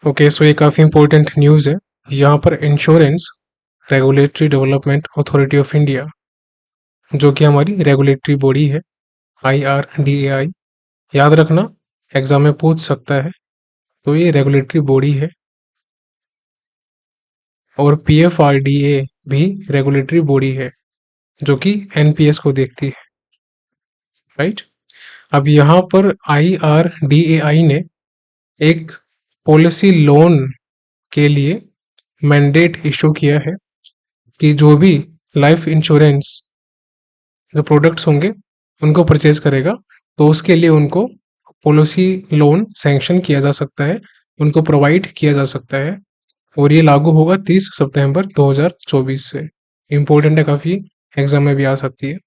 Okay, सो ये काफ़ी important news है। यहाँ पर insurance regulatory development authority of India, जो कि हमारी रेगुलेटरी बॉडी है, IRDAI, याद रखना, एग्जाम में पूछ सकता है। तो ये रेगुलेटरी बॉडी है। और PFRDA भी रेगुलेटरी बॉडी है, जो कि NPS को देखती है, राइट। अब यहाँ पर IRDAI ने एक पॉलिसी लोन के लिए मैंडेट इशू किया है कि जो भी लाइफ इंश्योरेंस जो प्रोडक्ट्स होंगे उनको परचेज करेगा, तो उसके लिए उनको पॉलिसी लोन सैंक्शन किया जा सकता है, उनको प्रोवाइड किया जा सकता है। और ये लागू होगा 30 सितंबर 2024 से। इम्पोर्टेंट है काफ़ी, एग्जाम में भी आ सकती है।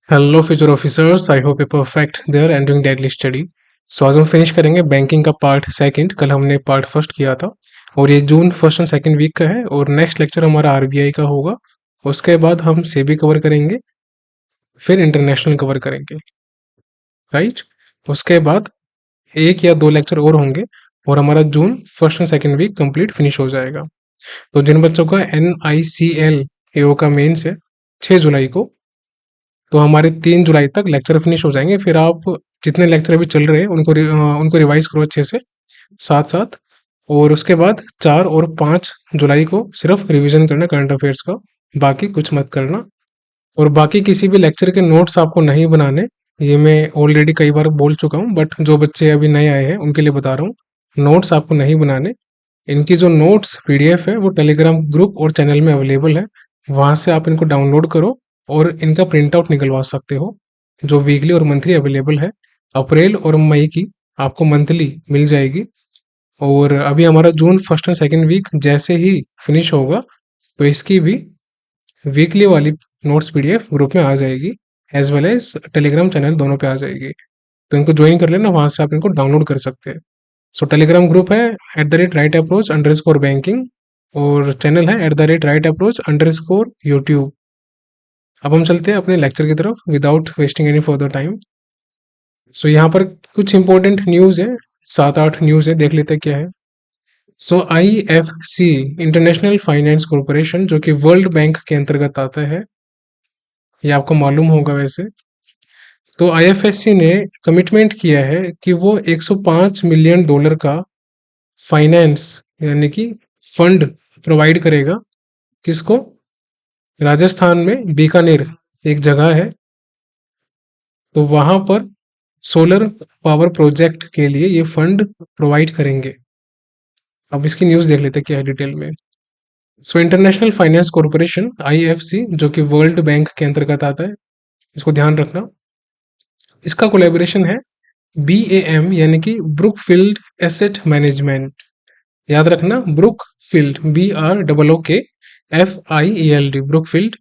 Hello future officers, I hope you perfect there and doing deadly study. So आज हम फिनिश करेंगे बैंकिंग का पार्ट सेकंड। कल हमने पार्ट फर्स्ट किया था और ये June first and second week का है। और नेक्स्ट लेक्चर हमारा RBI का होगा। उसके बाद हम सेबी कवर करेंगे, फिर इंटरनेशनल कवर करेंगे, राइट। उसके बाद एक या दो लेक्चर और होंगे और हमारा June first and second week complete finish हो जाएगा। तो जिन बच्चों का NICL AO का मेंस है 6 जुलाई को, तो हमारे 3 जुलाई तक लेक्चर फिनिश हो जाएंगे। फिर आप जितने लेक्चर अभी चल रहे हैं उनको रिवाइज करो अच्छे से, साथ साथ। और उसके बाद 4 और 5 जुलाई को सिर्फ रिवीजन करना करंट अफेयर्स का, बाकी कुछ मत करना। और बाकी किसी भी लेक्चर के नोट्स आपको नहीं बनाने, ये मैं ऑलरेडी कई बार बोल चुका हूँ, बट जो बच्चे अभी नए आए हैं उनके लिए बता रहा हूँ, नोट्स आपको नहीं बनाने। इनकी जो नोट्स PDF है वो टेलीग्राम ग्रुप और चैनल में अवेलेबल है, वहाँ से आप इनको डाउनलोड करो और इनका प्रिंट आउट निकलवा सकते हो, जो वीकली और मंथली अवेलेबल है। अप्रैल और मई की आपको मंथली मिल जाएगी। और अभी हमारा June first and second week जैसे ही फिनिश होगा, तो इसकी भी वीकली वाली नोट्स PDF ग्रुप में आ जाएगी, as well as Telegram channel दोनों पे आ जाएगी। तो इनको ज्वाइन कर लेना, वहाँ से आप इनको डाउनलोड कर सकते हैं। सो टेलीग्राम ग्रुप है @right_approach_banking, और चैनल है @right_approach_YouTube। अब हम चलते हैं अपने लेक्चर की तरफ without wasting any further time. So यहाँ पर कुछ इंपॉर्टेंट न्यूज़ है, 7-8 न्यूज़ है, देख लेते हैं क्या है। सो IFC इंटरनेशनल फाइनेंस कॉरपोरेशन, जो कि वर्ल्ड बैंक के अंतर्गत आता है, ये आपको मालूम होगा वैसे। तो IFSC ने कमिटमेंट किया है कि वो $105 मिलियन का फाइनेंस यानी कि फंड प्रोवाइड करेगा। किसको? राजस्थान में बीकानेर एक जगह है, तो वहां पर सोलर पावर प्रोजेक्ट के लिए ये फंड प्रोवाइड करेंगे। अब इसकी न्यूज़ देख लेते हैं क्या है डिटेल में। So international finance corporation IFC, जो कि वर्ल्ड बैंक के अंतर्गत आता है, इसको ध्यान रखना। इसका कोलेबोरेशन है BAM यानी कि ब्रुकफील्ड एसेट मैनेजमेंट। याद रखना, ब्रुकफील्ड, BROOKFIELD, ब्रुकफील्ड।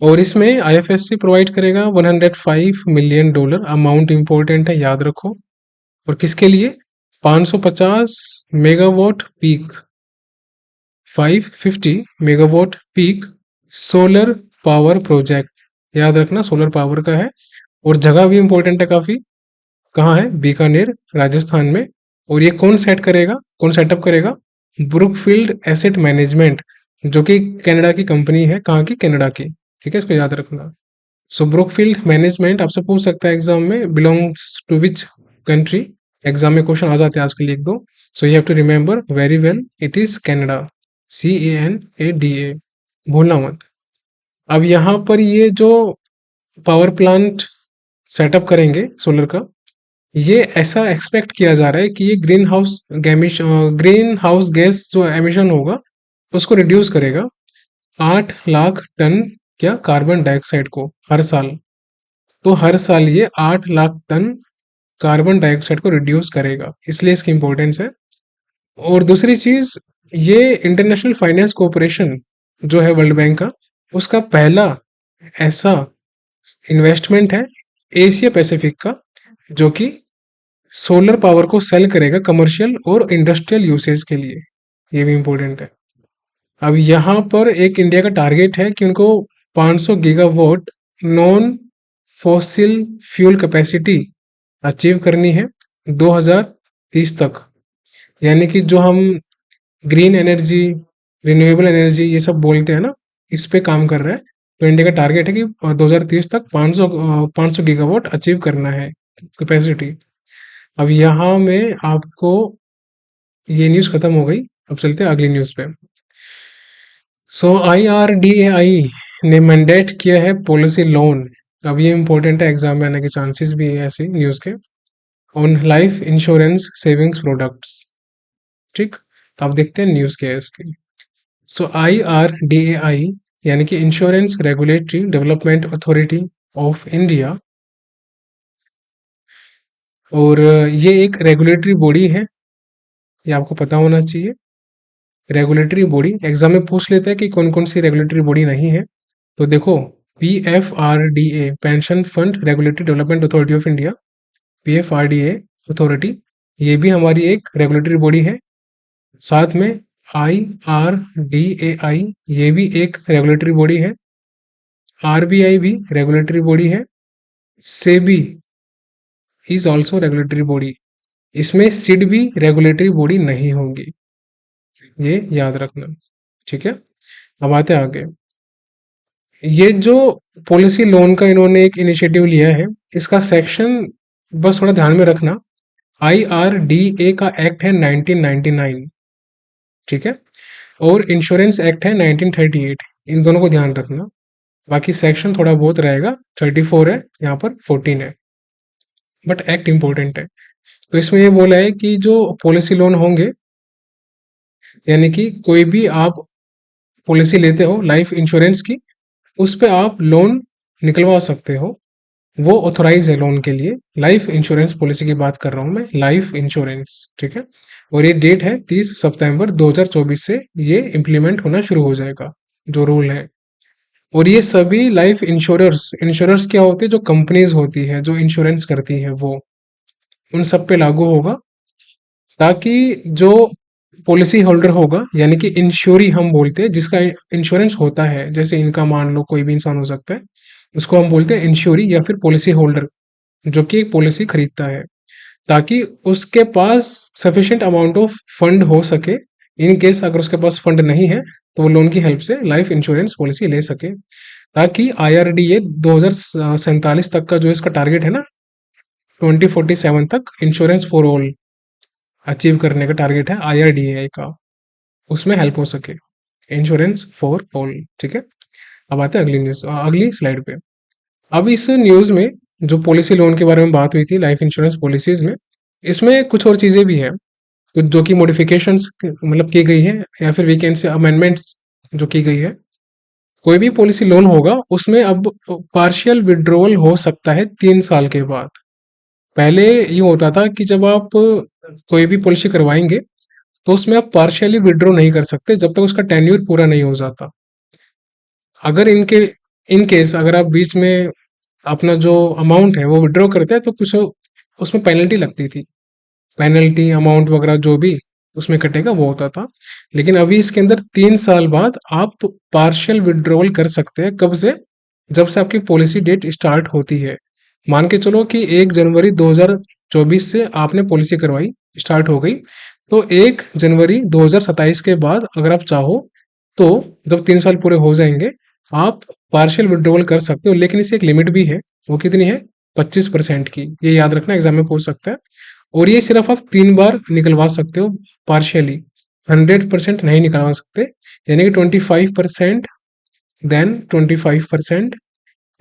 और इसमें IFSC प्रोवाइड करेगा $105 मिलियन। अमाउंट इंपॉर्टेंट है, याद रखो। और किसके लिए? 550 megawatt peak, 550 megawatt peak solar power project. याद रखना, सोलर पावर का है। और जगह भी इंपॉर्टेंट है काफी, कहाँ है? बीकानेर, राजस्थान में। और ये कौन सेट करेगा, कौन सेटअप करेगा? ब्रुकफील्ड एसेट मैनेजमेंट, जो कि कनाडा की कंपनी है। कहाँ की? कनाडा की, ठीक है, इसको याद रखना। सो ब्रुकफील्ड मैनेजमेंट आपसे पूछ सकता है एग्जाम में, belongs to which country. Exam में क्वेश्चन आ जाते हैं आजकल एक दो। So you have to remember very well, it is Canada, CANADA, भूलना मत। अब यहाँ पर ये जो पावर प्लांट सेटअप करेंगे सोलर का, ये ऐसा एक्सपेक्ट किया जा रहा है कि ये ग्रीन हाउस गैस जो एमिशन होगा उसको रिड्यूस करेगा 8 लाख टन, क्या, कार्बन डाइऑक्साइड को हर साल। तो हर साल ये 8 लाख टन कार्बन डाइऑक्साइड को रिड्यूस करेगा, इसलिए इसकी इंपॉर्टेंस है। और दूसरी चीज, ये इंटरनेशनल फाइनेंस कॉरपोरेशन जो है वर्ल्ड बैंक का, उसका पहला ऐसा इन्वेस्टमेंट है एशिया पैसिफिक का, जो कि सोलर पावर को सेल करेगा कमर्शियल और इंडस्ट्रियल यूसेज के लिए। ये भी इंपॉर्टेंट है। अब यहाँ पर एक इंडिया का टारगेट है कि उनको 500 gigawatt non fossil fuel capacity achieve करनी है 2030 तक। यानी कि जो हम ग्रीन एनर्जी, रिन्यूएबल एनर्जी ये सब बोलते हैं ना, इस पे काम कर रहा है। तो इंडिया का टारगेट है कि 2030 तक 500 गीगावाट अचीव करना है कैपेसिटी। अब यहाँ में आपको ये न्यूज़ खत्म हो गई। अब चलते हैं अगली न्यूज़ पे। सो IRDAI ने मैंडेट किया है पॉलिसी लोन। अब ये इंपॉर्टेंट है, एग्जाम में आने के चांसेस भी है ऐसी न्यूज़ के। On life insurance savings products. ठीक, तो आप देखते हैं न्यूज़ क्या है इसकी। सो IRDAI यानी कि insurance regulatory development authority of India, और ये एक रेगुलेटरी बॉडी है, ये आपको पता होना चाहिए। रेगुलेटरी बॉडी एग्जाम में पूछ लेता है कि कौन कौन सी रेगुलेटरी बॉडी नहीं है। तो देखो, PFRDA pension fund regulatory development authority of India, PFRDA authority, ये भी हमारी एक रेगुलेटरी बॉडी है। साथ में IRDAI ये भी एक रेगुलेटरी बॉडी है। RBI भी रेगुलेटरी बॉडी है। SEBI is also regulatory body. इसमें सिड भी रेगुलेटरी बॉडी नहीं होगी, ये याद रखना। ठीक है, अब आते हैं आगे। ये जो पॉलिसी लोन का इन्होंने एक इनिशिएटिव लिया है, इसका सेक्शन बस थोड़ा ध्यान में रखना। IRDA का एक्ट है 1999, ठीक है, और इंश्योरेंस एक्ट है 1938। इन दोनों को ध्यान रखना। बाकी सेक्शन थोड़ा बहुत रहेगा, 34 है, यहाँ पर 14 है, बट एक्ट इंपॉर्टेंट है। तो इसमें ये बोला है कि जो पॉलिसी लोन होंगे, यानी कि कोई भी आप पॉलिसी लेते हो लाइफ इंश्योरेंस की, उस पे आप लोन निकलवा सकते हो। वो ऑथोराइज है लोन के लिए। लाइफ इंश्योरेंस पॉलिसी की बात कर रहा हूं मैं, लाइफ इंश्योरेंस, ठीक है। और ये डेट है 30 सितंबर 2024 से ये इम्प्लीमेंट होना शुरू हो जाएगा, जो रूल है। और ये सभी लाइफ इंश्योरर्स, इंश्योरर्स क्या होते हैं, जो कंपनीज होती है जो इंश्योरेंस करती है, वो उन सब पे लागू होगा। ताकि जो पॉलिसी होल्डर होगा, यानी कि इंश्योरी हम बोलते हैं, जिसका इंश्योरेंस होता है, जैसे इनका मान लो कोई भी इंसान हो सकता है, उसको हम बोलते हैं इंश्योरी या फिर पॉलिसी होल्डर, जो कि एक पॉलिसी खरीदता है, ताकि उसके पास सफिशिएंट अमाउंट ऑफ फंड हो सके। इन केस अगर उसके पास फंड नहीं है, तो वो लोन की हेल्प से लाइफ इंश्योरेंस पॉलिसी ले सके। ताकि IRDA 2047 तक का जो इसका टारगेट है ना, 2047 तक इंश्योरेंस फॉर ऑल अचीव करने का टारगेट है IRDA का, उसमें हेल्प हो सके, इंश्योरेंस फॉर ऑल। ठीक है, अब आते हैं अगली न्यूज, अगली स्लाइड पे। अब इस न्यूज में जो पॉलिसी लोन के बारे में बात हुई थी, लाइफ इंश्योरेंस पॉलिसीज में, इसमें कुछ और चीजें भी है, कुछ जो कि मॉडिफिकेशंस मतलब की गई है, या फिर वी कैन से अमेंडमेंट्स जो की गई है। कोई भी पॉलिसी लोन होगा, उसमें अब पार्शियल विड्रॉवल हो सकता है 3 साल के बाद। पहले ये होता था कि जब आप कोई भी पॉलिसी करवाएंगे, तो उसमें आप पार्शियली विड्रॉ नहीं कर सकते जब तक उसका टेन्योर पूरा नहीं हो जाता। अगर इन केस अगर आप बीच में अपना जो अमाउंट है वो विड्रॉ करते हैं, तो कुछ उसमें पेनल्टी लगती थी। पेनल्टी अमाउंट वगैरह जो भी उसमें कटेगा वो होता था। लेकिन अभी इसके अंदर 3 साल बाद आप पार्शियल विड्रॉवल कर सकते हैं। कब से? जब से आपकी पॉलिसी डेट स्टार्ट होती है। मान के चलो कि 1 जनवरी 2024 से आपने पॉलिसी करवाई, स्टार्ट हो गई, तो 1 जनवरी 2027 के बाद अगर आप चाहो, तो जब 3 साल पूरे हो जाएंगे, आप पार्शियल विड्रॉवल कर सकते हो। लेकिन इससे एक लिमिट भी है, वो कितनी है? 25% की। ये याद रखना, एग्जाम में पूछ सकता है। और ये सिर्फ आप 3 बार निकलवा सकते हो पार्शियली, 100% नहीं निकलवा सकते। यानी कि 25%, देन 25%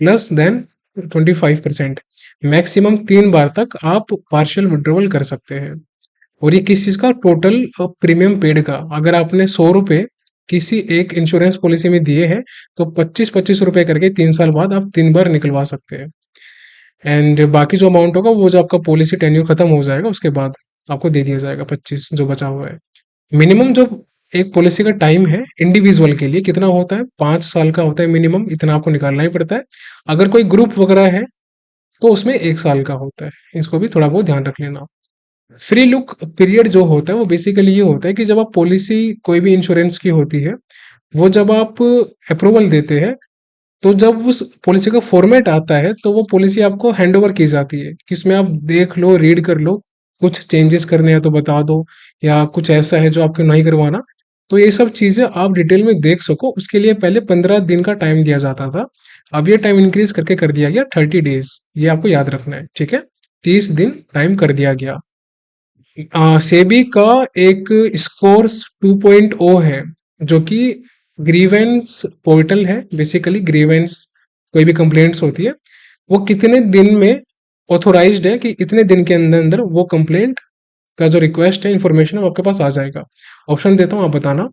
प्लस देन 25%, मैक्सिमम 3 बार तक आप पार्शियल विड्रॉवल कर सकते हैं। और ये किस चीज का? टोटल प्रीमियम पेड का। अगर आपने 100 रुपए किसी एक इंश्योरेंस पॉलिसी में दिए हैं, तो 25-25 रुपए करके 3 साल बाद आप 3 बार निकलवा सकते हैं। एंड बाकी जो अमाउंट होगा, वो जो आपका पॉलिसी टेन्योर खत्म हो जाएगा, उसके बाद आपको दे दिया जाएगा 25 जो बचा हुआ है। मिनिमम जो एक पॉलिसी का टाइम है इंडिविजुअल के लिए कितना होता है? 5 साल का होता है मिनिमम, इतना आपको निकालना ही पड़ता है। अगर कोई ग्रुप वगैरह है, तो उसमें 1 साल का होता है। इसको भी थोड़ा बहुत ध्यान रख लेना। फ्री लुक पीरियड जो होता है, वो बेसिकली ये होता है कि जब आप पॉलिसी कोई भी इंश्योरेंस की होती है, वो जब आप अप्रूवल देते हैं, तो जब उस पॉलिसी का फॉर्मेट आता है तो वो पॉलिसी आपको हैंड ओवर की जाती है कि इसमें आप देख लो, रीड कर लो, कुछ चेंजेस करने हैं तो बता दो, या कुछ ऐसा है जो आपको नहीं करवाना। तो ये सब चीजें आप डिटेल में देख सको, उसके लिए पहले 15 दिन का टाइम दिया जाता था। अब ये टाइम इंक्रीज करके कर दिया गया 30 डेज। ये आपको याद रखना है, ठीक है। 30 दिन टाइम कर दिया गया। सेबी का एक स्कोर्स 2.0 है, जो कि ग्रीवेंस पोर्टल है। बेसिकली ग्रीवेंस, कोई भी कंप्लेंट्स होती है, वो कितने दिन में ऑथोराइज्ड है कि इतने दिन के अंदर अंदर वो कंप्लेंट का जो रिक्वेस्ट है, इंफॉर्मेशन है, वो आपके पास आ जाएगा। ऑप्शन देता हूँ, आप बताना।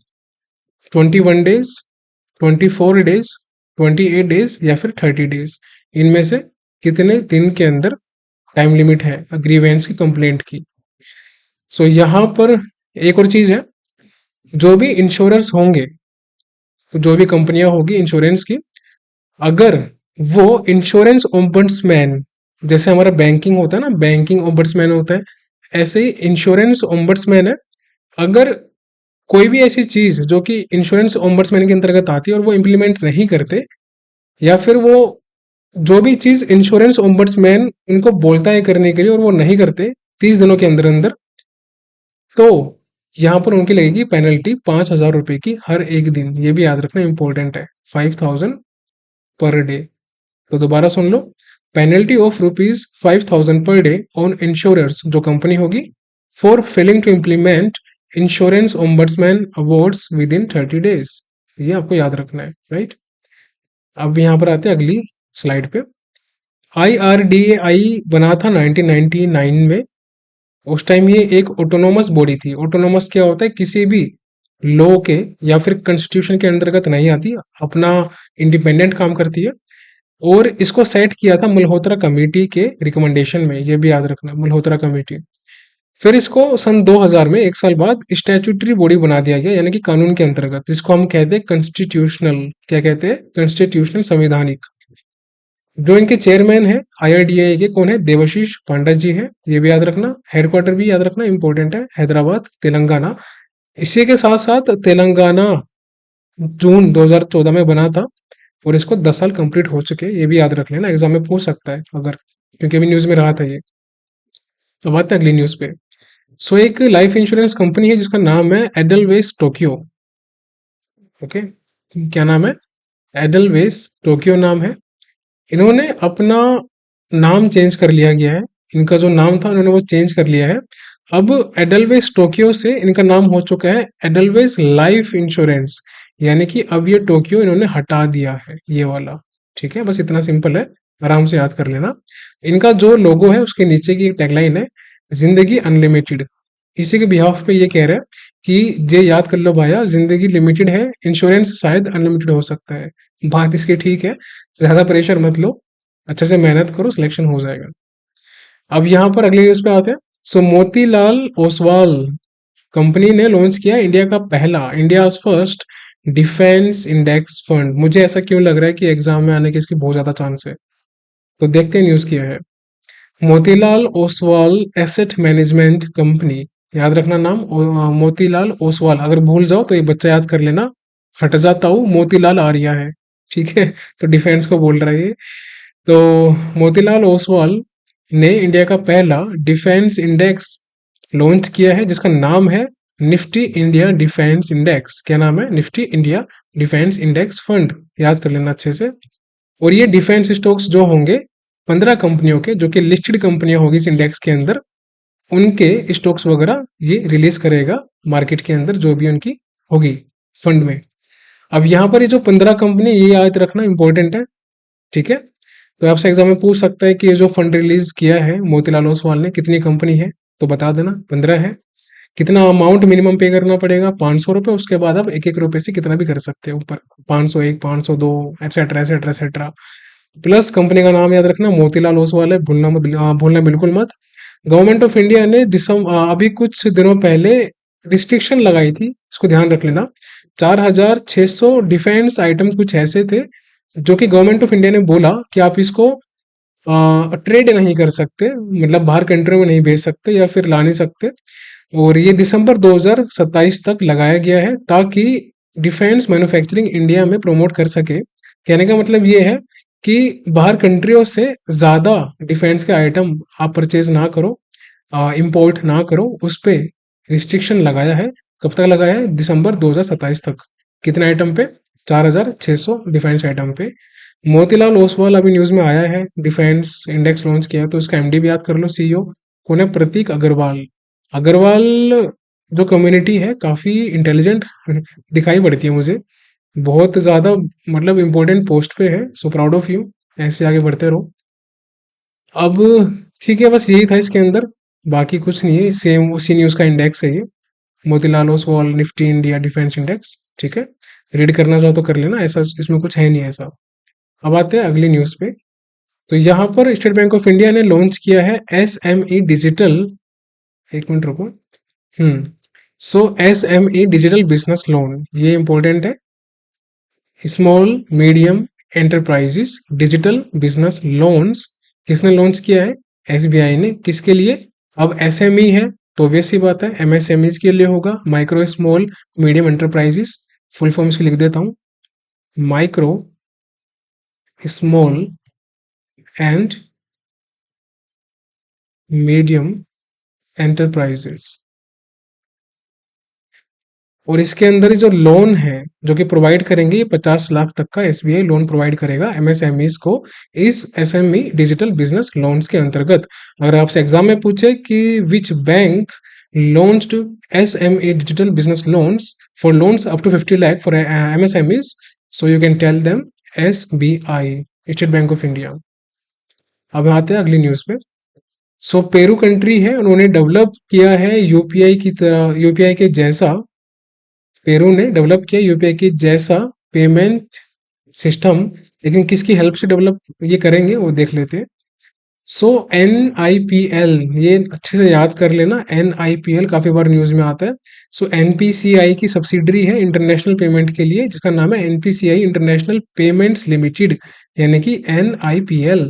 21 डेज, 24 डेज, 28 डेज या फिर 30 डेज। इनमें से कितने दिन के अंदर टाइम लिमिट है ग्रीवेंस की कंप्लेंट की। सो यहाँ पर एक और चीज है, जो भी इंश्योरेंस होंगे, जो भी कंपनियां होगी इंश्योरेंस की, अगर वो इंश्योरेंस ओम्बड्समैन, जैसे हमारा बैंकिंग होता है ना, बैंकिंग ओम्बड्समैन होता है, ऐसे ही इंश्योरेंस ओम्बड्समैन है। अगर कोई भी ऐसी चीज जो कि इंश्योरेंस ओम्बड्समैन के अंतर्गत आती है और वो इम्प्लीमेंट नहीं करते, या फिर वो जो भी चीज इंश्योरेंस ओम्बड्समैन इनको बोलता है करने के लिए और वो नहीं करते 30 दिनों के अंदर अंदर, तो यहाँ पर उनकी लगेगी पेनल्टी 5,000 रुपए की हर एक दिन। ये भी याद रखना इंपॉर्टेंट है, 5,000 पर डे। तो दोबारा सुन लो, penalty of ₹5,000 per day on insurers, जो कंपनी होगी, for failing to implement insurance ombudsman awards within 30 days. ये आपको याद रखना है, राइट। अब यहाँ पर आते हैं अगली स्लाइड पे। IRDAI बना था 1999 में। उस टाइम ये एक ऑटोनोमस बॉडी थी। ऑटोनोमस क्या होता है, किसी भी लॉ के या फिर कॉन्स्टिट्यूशन के अंतर्गत नहीं आती, अपना इंडिपेंडेंट काम करती है। और इसको सेट किया था मल्होत्रा कमेटी के रिकमेंडेशन में, ये भी याद रखना, मल्होत्रा कमेटी। फिर इसको सन 2000 में, एक साल बाद, स्टैट्यूटरी बॉडी बना दिया गया, यानी कि कानून के अंतर्गत, जिसको हम कहते हैं कॉन्स्टिट्यूशनल, क्या कहते हैं, कॉन्स्टिट्यूशनल, संवैधानिक। जो इनके चेयरमैन है IRDAI के, कौन है, देवाशीष पांडा जी है। ये भी याद रखना। हेडक्वार्टर भी याद रखना, इंपॉर्टेंट है, हैदराबाद, तेलंगाना। इसी के साथ साथ तेलंगाना जून 2014 में बना था, और इसको 10 साल कंप्लीट हो चुके हैं। ये भी याद रख लेना, एग्जाम में पूछ सकता है अगर, क्योंकि अभी न्यूज में रहा था ये। तो बात है अगली न्यूज पे। सो एक लाइफ इंश्योरेंस कंपनी है जिसका नाम है एडलवेस टोक्यो। ओके, क्या नाम है, एडलवेस टोक्यो नाम है। इन्होंने अपना नाम चेंज कर लिया गया है। इनका जो नाम था उन्होंने वो चेंज कर लिया है। अब एडलवेस टोक्यो से इनका नाम हो चुका है एडलवेस लाइफ इंश्योरेंस, यानी कि अब ये टोक्यो इन्होंने हटा दिया है, ये वाला। ठीक है, बस इतना सिंपल है, आराम से याद कर लेना। इनका जो लोगो है उसके नीचे की टैगलाइन है, जिंदगी अनलिमिटेड। इसी के बिहाफ पे ये कह रहा है कि जे याद कर लो भाया, जिंदगी लिमिटेड है, इंश्योरेंस शायद अनलिमिटेड हो सकता है। बात इसकी ठीक है, ज्यादा प्रेशर मत लो, अच्छे से मेहनत करो, सिलेक्शन हो जाएगा। अब यहाँ पर अगले न्यूज पे आते हैं। सो मोतीलाल ओसवाल कंपनी ने लॉन्च किया इंडिया का पहला, India first defence index fund. मुझे ऐसा क्यों लग रहा है कि एग्जाम में आने की इसकी बहुत ज्यादा चांस है, तो देखते हैं न्यूज क्या है। Motilal Oswal asset management company, याद रखना नाम, मोतीलाल ओसवाल। अगर भूल जाओ तो ये बच्चा याद कर लेना, हट जाता हूँ, मोतीलाल आर्या है, ठीक है। तो डिफेंस को बोल रहा है ये। तो मोतीलाल ओसवाल ने इंडिया का पहला डिफेंस इंडेक्स लॉन्च किया है, जिसका नाम है निफ्टी इंडिया डिफेंस इंडेक्स। क्या नाम है, Nifty India defence index fund, याद कर लेना अच्छे से। और ये डिफेंस स्टॉक्स जो होंगे 15 कंपनियों के, जो कि लिस्टेड कंपनियां होगी इस इंडेक्स के अंदर, उनके स्टॉक्स वगैरह ये रिलीज करेगा मार्केट के अंदर, जो भी उनकी होगी फंड में। अब यहाँ पर ये जो 15 कंपनी, ये याद रखना इंपॉर्टेंट है, ठीक है। तो आपसे एग्जाम में पूछ सकता है कि ये जो फंड रिलीज किया है मोतीलाल ओसवाल ने, कितनी कंपनी है, तो बता देना 15 है। कितना अमाउंट मिनिमम पे करना पड़ेगा, 500 रुपये। उसके बाद आप एक एक रुपए से कितना भी कर सकते हैं ऊपर, 501, 502, etcetera etcetera etcetera. Plus company का नाम याद रखना, मोतीलाल ओसवाल है, भूलना बिल्कुल मत। गवर्नमेंट ऑफ इंडिया ने अभी कुछ दिनों पहले रिस्ट्रिक्शन लगाई थी, इसको ध्यान रख लेना। 4,600 डिफेंस आइटम्स कुछ ऐसे थे जो कि गवर्नमेंट ऑफ इंडिया ने बोला कि आप इसको ट्रेड नहीं कर सकते, मतलब बाहर कंट्री में नहीं भेज सकते या फिर ला नहीं सकते। और ये दिसंबर 2027 तक लगाया गया है, ताकि डिफेंस मैन्युफैक्चरिंग इंडिया में प्रमोट कर सके। कहने का मतलब ये है कि बाहर कंट्रियों से ज़्यादा डिफेंस के आइटम आप परचेज ना करो, इंपोर्ट ना करो, उस पे रिस्ट्रिक्शन लगाया है। कब तक लगाया है? दिसंबर 2027 तक। कितने आइटम पे? 4600 डिफेंस आइटम पे। मोतीलाल ओसवाल अभी न्यूज में आया है, डिफेंस इंडेक्स लॉन्च किया है, तो इसका एमडी भी याद कर लो, सीईओ कौन है? प्रतीक अग्रवाल। अग्रवाल जो कम्युनिटी है काफी इंटेलिजेंट दिखाई पड़ती है मुझे, बहुत ज्यादा, मतलब इंपॉर्टेंट पोस्ट पे है। सो प्राउड ऑफ यू, ऐसे आगे बढ़ते रहो। अब ठीक है, बस यही था इसके अंदर, बाकी कुछ नहीं है, सेम उसी न्यूज का इंडेक्स है ये, Motilal Oswal Nifty India defence index. ठीक है, रीड करना चाहो तो कर लेना, ऐसा इसमें कुछ है नहीं ऐसा। अब आते हैं अगली न्यूज पे। तो यहाँ पर स्टेट बैंक ऑफ इंडिया ने लॉन्च किया है SME डिजिटल, एक मिनट रुको। सो SME डिजिटल बिजनेस लोन, ये इंपॉर्टेंट है। Small medium enterprises digital business loans किसने लॉन्च किया है? SBI ने। किसके लिए? अब SME है तो obvious सी बात है MSMEs के लिए होगा, micro small medium enterprises. Full form इसकी लिख देता हूँ, micro small and medium enterprises. और इसके अंदर जो लोन है जो कि प्रोवाइड करेंगे, ये 50 लाख तक का SBI लोन प्रोवाइड करेगा MSMEs को इस SME डिजिटल बिजनेस लोन्स के अंतर्गत। अगर आपसे एग्जाम में पूछे कि which bank launched SME digital business loans for loans up to 50 lakh for MSMEs, so you can tell them SBI, state bank of India. अब आते हैं अगली न्यूज पे। सो पेरू कंट्री है, उन्होंने डेवलप किया है यूपीआई की तरह, यूपीआई के जैसा, पेरू ने डेवलप किया यूपीआई की जैसा पेमेंट सिस्टम। लेकिन किसकी हेल्प से डेवलप ये करेंगे वो देख लेते हैं। सो NIPL, ये अच्छे से याद कर लेना, NIPL काफी बार न्यूज में आता है। सो NPCI की सब्सिडरी है इंटरनेशनल पेमेंट के लिए, जिसका नाम है NPCI इंटरनेशनल पेमेंट्स लिमिटेड, यानी कि NIPL।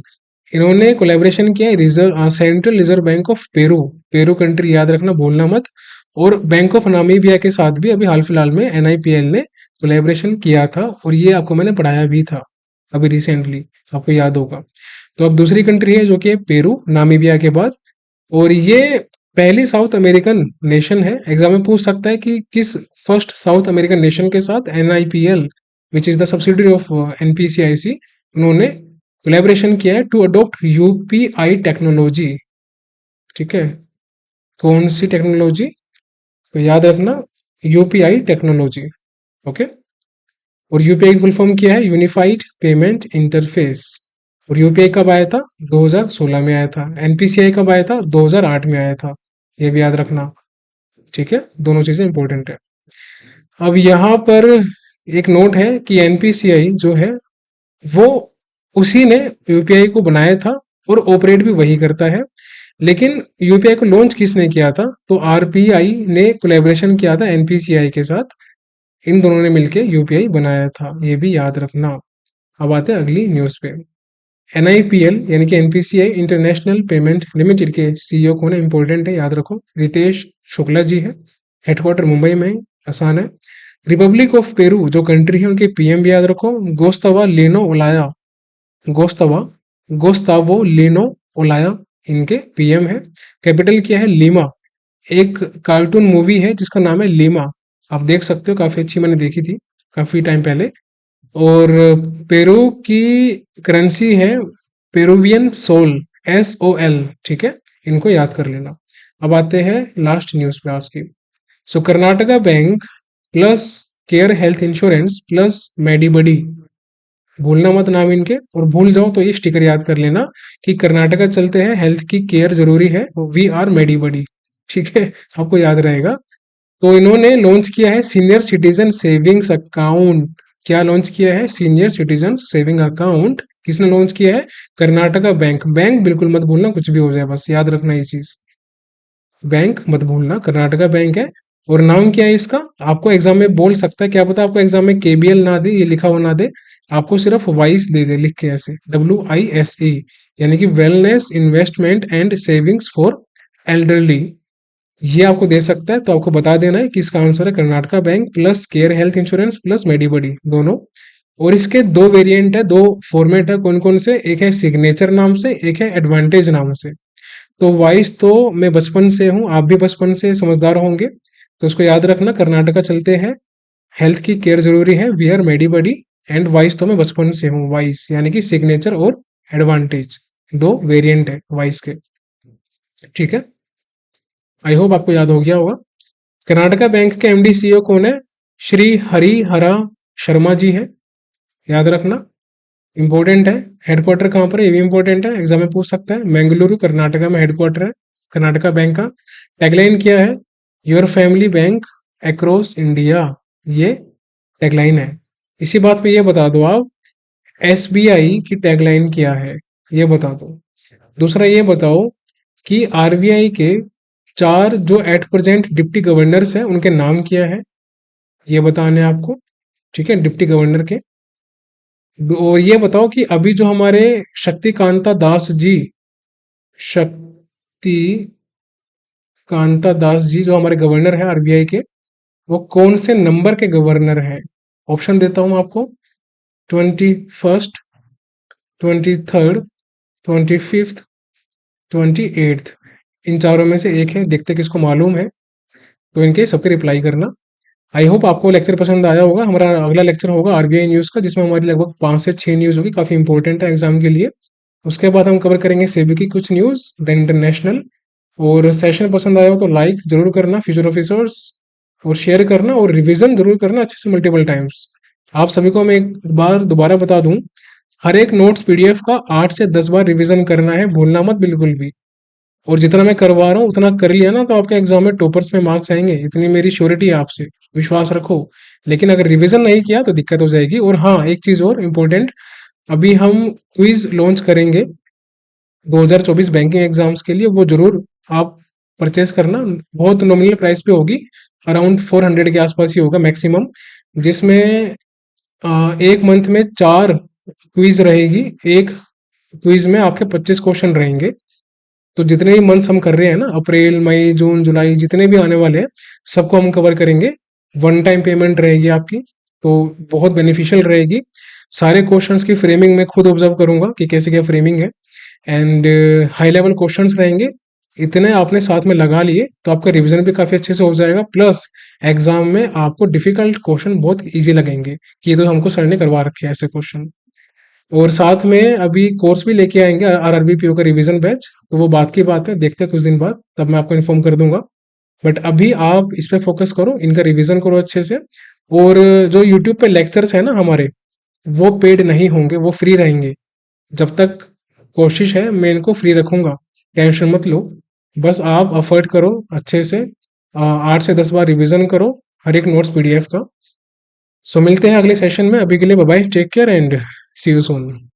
इन्होंने कोलैबोरेशन किया है reserve central reserve bank of Peru, Peru country याद रखना, भूलना मत, और बैंक ऑफ नामीबिया के साथ भी अभी हाल फिलहाल में NIPL ने कोलैबोरेशन किया था, और ये आपको मैंने पढ़ाया भी था अभी रिसेंटली, आपको याद होगा। तो अब दूसरी कंट्री है जो कि पेरू, नामीबिया के बाद, और ये पहली साउथ अमेरिकन नेशन है। एग्जाम में पूछ सकता है कि किस फर्स्ट साउथ अमेरिकन नेशन के साथ NIPL which is the subsidiary of NPCIC उन्होंने कोलैबोरेशन किया है टू अडॉप्ट UPI टेक्नोलॉजी। ठीक है, कौन सी टेक्नोलॉजी? तो याद रखना, UPI टेक्नोलॉजी। ओके, और यूपीआई की फुल फॉर्म क्या है? Unified payment interface. और यूपीआई कब आया था? 2016 में आया था। NPCI कब आया था? 2008 में आया था, ये भी याद रखना। ठीक है, दोनों चीजें इंपॉर्टेंट है। अब यहाँ पर एक नोट है कि NPCI जो है वो उसी ने यूपीआई को बनाया था और ऑपरेट भी वही करता है। लेकिन यूपीआई को लॉन्च किसने किया था? तो RBI ने कोलैबोरेशन किया था NPCI के साथ, इन दोनों ने मिलकर यूपीआई बनाया था, ये भी याद रखना। अब आते हैं अगली न्यूज पे। NIPL यानी कि NPCI इंटरनेशनल पेमेंट लिमिटेड के सीईओ कौन है? इंपॉर्टेंट है, याद रखो, रितेश शुक्ला जी है। हेडक्वार्टर मुंबई में है, आसान है। रिपब्लिक ऑफ पेरू जो कंट्री है उनके PM भी याद रखो, गोस्तावा लिनो ओलाया, गोस्तावा गोस्तावो लिनो ओलाया इनके PM है। कैपिटल क्या है? लीमा। एक कार्टून मूवी है जिसका नाम है लीमा, आप देख सकते हो, काफी अच्छी, मैंने देखी थी काफी टाइम पहले। और पेरू की करेंसी है पेरुवियन सोल, SOL। ठीक है, इनको याद कर लेना। अब आते हैं लास्ट न्यूज पे आज की। So Karnataka bank plus Care health insurance plus MediBuddy, भूलना मत नाम इनके, और भूल जाओ तो ये स्टिकर याद कर लेना कि कर्नाटका चलते हैं, हेल्थ की केयर जरूरी है, VR मेडिबडी। ठीक है, आपको याद रहेगा। तो इन्होंने लॉन्च किया है सीनियर सिटीजन सेविंग्स अकाउंट। क्या लॉन्च किया है? Senior citizen saving account. किसने लॉन्च किया है? कर्नाटका बैंक। बैंक बिल्कुल मत भूलना, कुछ भी हो जाए बस याद रखना ये चीज, बैंक मत भूलना, कर्नाटका बैंक है। और नाम क्या है इसका? आपको एग्जाम में बोल सकता है, क्या पता आपको एग्जाम में KBL ना दे, ये लिखा हुआ ना दे, आपको सिर्फ वाइस दे दे लिख के ऐसे, WISE, यानी कि wellness investment and savings for elderly ये आपको दे सकता है, तो आपको बता देना है कि इसका आंसर है Karnataka bank plus Care health insurance plus Medibuddy दोनों। और इसके दो वेरिएंट है, दो फॉर्मेट है, कौन कौन से, एक है सिग्नेचर नाम से, एक है एडवांटेज नाम से। तो वाइस तो मैं बचपन से हूँ, आप भी बचपन से समझदार होंगे, तो उसको याद रखना। कर्नाटका चलते हैं, हेल्थ की केयर जरूरी है, वियर मेडीबडी। एंड वाइस तो मैं बचपन से हूँ, वाइस यानी कि सिग्नेचर और एडवांटेज, दो वेरिएंट है वाइस के। ठीक है, आई होप आपको याद हो गया होगा। कर्नाटका बैंक के एमडी सीईओ कौन है? श्री हरि हरा शर्मा जी है, याद रखना, इंपॉर्टेंट है। हेडक्वार्टर कहाँ पर है, ये भी इंपॉर्टेंट है, एग्जाम में पूछ सकता है। बेंगलुरु कर्नाटका में हेडक्वार्टर है कर्नाटका बैंक का। टैगलाइन क्या है? Your family bank across India, ये टैगलाइन है। इसी बात पे ये बता दो आप, एसबीआई की टैगलाइन क्या है, ये बता दो। दूसरा ये बताओ कि आरबीआई के चार जो एट प्रेजेंट डिप्टी गवर्नर्स हैं उनके नाम क्या है, ये बताने हैं आपको। ठीक है, डिप्टी गवर्नर के। और ये बताओ कि अभी जो हमारे शक्तिकांता दास जी, शक्ति कांता दास जी जो हमारे गवर्नर है आरबीआई के, वो कौन से नंबर के गवर्नर है? ऑप्शन देता हूं आपको, 21st, 23rd, 25th, 28th। इन चारों में से एक है, देखते किसको मालूम है, तो इनके सबके रिप्लाई करना। आई होप आपको लेक्चर पसंद आया होगा। हमारा अगला लेक्चर होगा आरबीआई न्यूज़ का, जिसमें हमारी लगभग 5 से 6 न्यूज़ होगी, काफ़ी इंपॉर्टेंट है एग्जाम के लिए। उसके बाद हम कवर करेंगे सेबी की कुछ न्यूज़, देन इंटरनेशनल। और सेशन पसंद आया हो तो लाइक जरूर करना फ्यूचर ऑफिसर्स, और शेयर करना और रिवीजन जरूर करना अच्छे से मल्टीपल टाइम्स। आप सभी को मैं एक बार दोबारा बता दूं, हर एक नोट्स पीडीएफ का 8 से 10 बार रिवीजन करना है, भूलना मत बिल्कुल भी। और जितना मैं करवा रहा हूँ उतना कर लिया ना, तो आपके एग्जाम में टॉपर्स में मार्क्स आएंगे, इतनी मेरी श्योरिटी है आपसे, विश्वास रखो। लेकिन अगर रिवीजन नहीं किया तो दिक्कत हो जाएगी। और हाँ, एक चीज और इम्पोर्टेंट, अभी हम क्विज लॉन्च करेंगे 2024 बैंकिंग एग्जाम्स के लिए, वो जरूर आप परचेज करना। बहुत नॉमिनल प्राइस पे होगी, अराउंड 400 के आसपास ही होगा मैक्सिमम, जिसमें एक मंथ में 4 क्विज रहेगी। एक क्विज में आपके 25 क्वेश्चन रहेंगे। तो जितने भी मंथ्स हम कर रहे हैं ना, अप्रैल मई जून जुलाई, जितने भी आने वाले हैं सबको हम कवर करेंगे। वन टाइम पेमेंट रहेगी आपकी, तो बहुत बेनिफिशियल रहेगी। सारे क्वेश्चंस की फ्रेमिंग मैं खुद ऑब्जर्व करूंगा कि कैसे क्या फ्रेमिंग है। एंड हाई लेवल क्वेश्चंस रहेंगे। इतने आपने साथ में लगा लिए तो आपका रिवीजन भी काफी अच्छे से हो जाएगा, प्लस एग्जाम में आपको डिफिकल्ट क्वेश्चन बहुत इजी लगेंगे कि ये तो हमको सर ने करवा रखे हैं ऐसे क्वेश्चन। और साथ में अभी कोर्स भी लेके आएंगे आरआरबी पीओ का रिवीजन बैच, तो वो बात की बात है, देखते हैं कुछ दिन बाद, तब मैं आपको इन्फॉर्म कर दूंगा। बट अभी आप इस पे फोकस करो, इनका रिवीजन करो अच्छे से। और जो यूट्यूब पे लेक्चर्स है ना हमारे, वो पेड नहीं होंगे, वो फ्री रहेंगे। जब तक कोशिश है मैं इनको फ्री रखूंगा, टेंशन मत लो। बस आप अफर्ट करो अच्छे से, 8 से 10 बार रिवीजन करो हर एक नोट्स पीडीएफ का। सो मिलते हैं अगले सेशन में, अभी के लिए bye bye, take care and see you soon.